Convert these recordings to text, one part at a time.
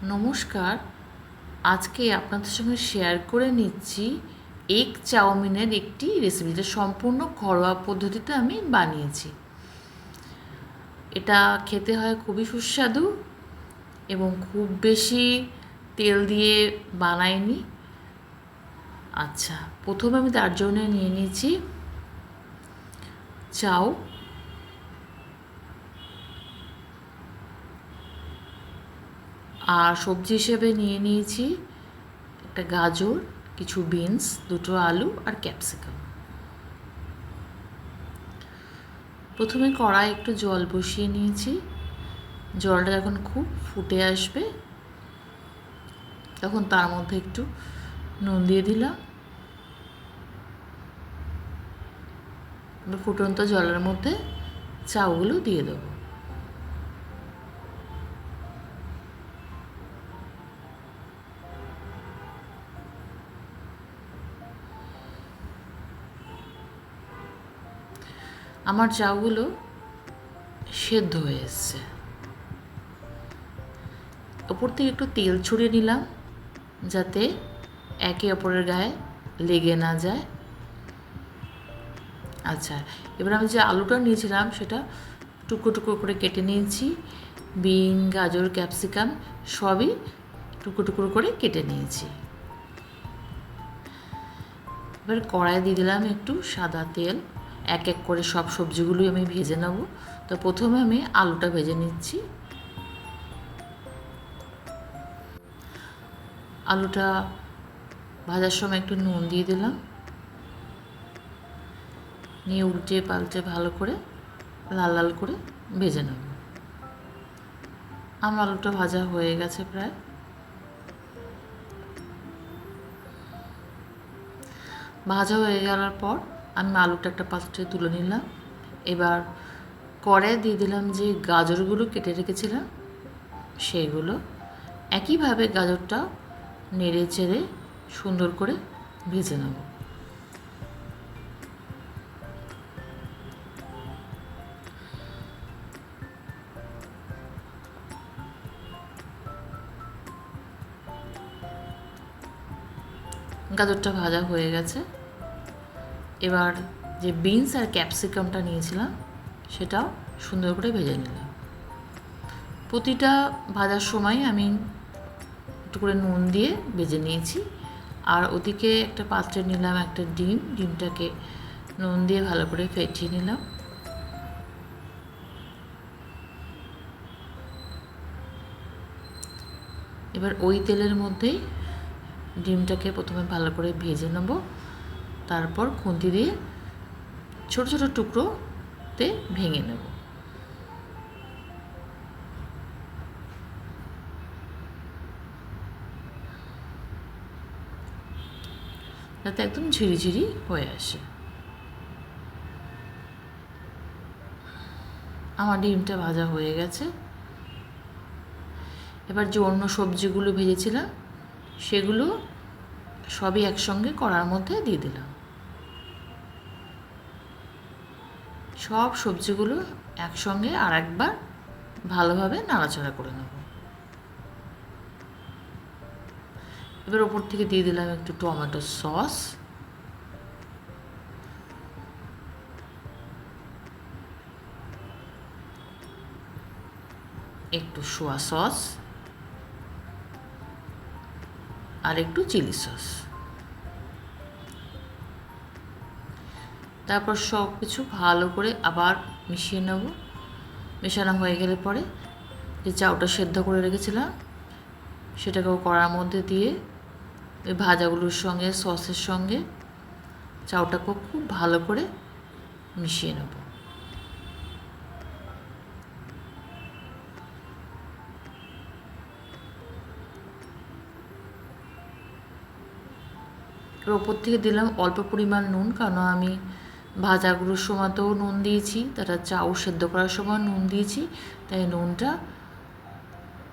নমস্কার। আজকে আপনাদের সঙ্গে শেয়ার করে নিচ্ছি এগ চাউমিনের একটি রেসিপি, যেটা সম্পূর্ণ ঘরোয়া পদ্ধতিতে আমি বানিয়েছি। এটা খেতে হয় খুবই সুস্বাদু এবং খুব বেশি তেল দিয়ে বানাইনি। আচ্ছা, প্রথমে আমি তার জন্য নিয়ে নিয়েছি চাউ, আর সবজি হিসেবে নিয়ে নিয়েছি একটা গাজর, কিছু বিনস, দুটো আলু আর ক্যাপসিকাম। প্রথমে কড়াই একটু জল বসিয়ে নিয়েছি। জলটা যখন খুব ফুটে আসবে তখন তার মধ্যে একটু নুন দিয়ে দিলাম। ফুটন্ত জলের মধ্যে চাউগুলো দিয়ে দেবো। আমার চাউগুলো সেদ্ধ হয়ে এসছে। ওপর থেকে একটু তেল ছড়িয়ে নিলাম যাতে একে অপরের গায়ে লেগে না যায়। আচ্ছা, এবার আমি যে আলুটা নিয়েছিলাম সেটা টুকরো টুকরো করে কেটে নিয়েছি। বিন, গাজর, ক্যাপসিকাম সবই টুকরো টুকরো করে কেটে নিয়েছি। এবার কড়াইয়ে দিয়ে দিলাম একটু সাদা তেল। এক এক করে সব সবজিগুলোই আমি ভেজে নেব। তো প্রথমে আমি আলুটা ভেজে নিচ্ছি। আলুটা ভাজার সময় একটু নুন দিয়ে দিলাম, নিয়ে উল্টে পাল্টে ভালো করে লাল লাল করে ভেজে নেব। আমার আলুটা ভাজা হয়ে গেছে প্রায়। ভাজা হয়ে যাওয়ার পর আমি আলুটা একটা পাত্রে তুলে নিলাম। এবার কড়াইয়ে দিয়ে দিলাম যে গাজরগুলো কেটে রেখেছিলাম সেইগুলো। একইভাবে গাজরটা নেড়ে চেড়ে সুন্দর করে ভেজে নেব। গাজরটা ভাজা হয়ে গেছে। এবার যে বিনস আর ক্যাপসিকামটা নিয়েছিলাম সেটাও সুন্দর করে ভেজে নিলাম। প্রতিটা ভাজার সময় আমি একটু করে নুন দিয়ে ভেজে নিয়েছি। আর ওদিকে একটা পাত্রে নিলাম একটা ডিম। ডিমটাকে নুন দিয়ে ভালো করে ফেটিয়ে নিলাম। এবার ওই তেলের মধ্যেই ডিমটাকে প্রথমে ভালো করে ভেজে নেব। তারপর খুন্তি দিয়ে ছোট ছোট টুকরোতে ভেঙে নেব। যাতে একদম ঝিরিঝিরি হয়ে আসে। আমার ডিমটা ভাজা হয়ে গেছে। এবার যে অন্য সবজিগুলো ভেজেছিলাম সেগুলো সবই একসঙ্গে কড়ার মধ্যে দিয়ে দিলাম। সব সবজিগুলো একসঙ্গে আর একবার ভালোভাবে নাড়াচাড়া করে নেব। এবার ওপর থেকে দিয়ে দিলাম একটু টমেটো সস, একটু সোয়া সস আর একটু চিলি সস। তারপর সব কিছু ভালো করে আবার মিশিয়ে নেব। মেশানো হয়ে গেলে পরে যে চাউটা সেদ্ধ করে রেখেছিলাম সেটাকেও কড়ার মধ্যে দিয়ে ওই ভাজাগুলোর সঙ্গে সসের সঙ্গে চাউটাকেও খুব ভালো করে মিশিয়ে নেব। এর ওপর থেকে দিলাম অল্প পরিমাণ নুন, কারণ আমি ভাজাগুলোর সময়তেও নুন দিয়েছি, তারা চাউ সেদ্ধ করার সময় নুন দিয়েছি, তাই নুনটা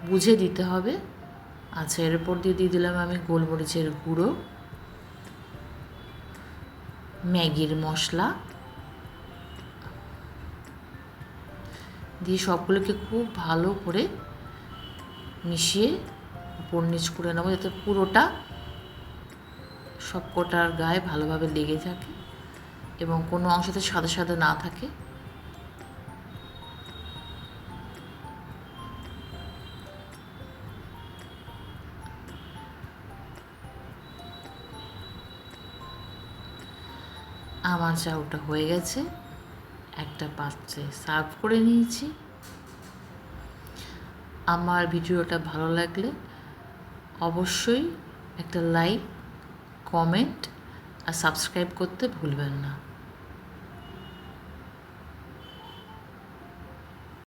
বুঝে দিতে হবে। আচ্ছা, এর উপর দিয়ে দিলাম আমি গোলমরিচের গুঁড়ো, ম্যাগির মশলা দিয়ে সবগুলোকে খুব ভালো করে মিশিয়ে উপর নিচ করে নেবো যাতে পুরোটা সব কটার গায়ে ভালোভাবে লেগে থাকে এবং কোনো অংশতে সাদা সাদা না থাকে। আমার চাউটা হয়ে গেছে, একটা পাত্রে সার্ভ করে নিয়েছি। আমার ভিডিওটা ভালো লাগলে অবশ্যই একটা লাইক, কমেন্ট আর সাবস্ক্রাইব করতে ভুলবেন না।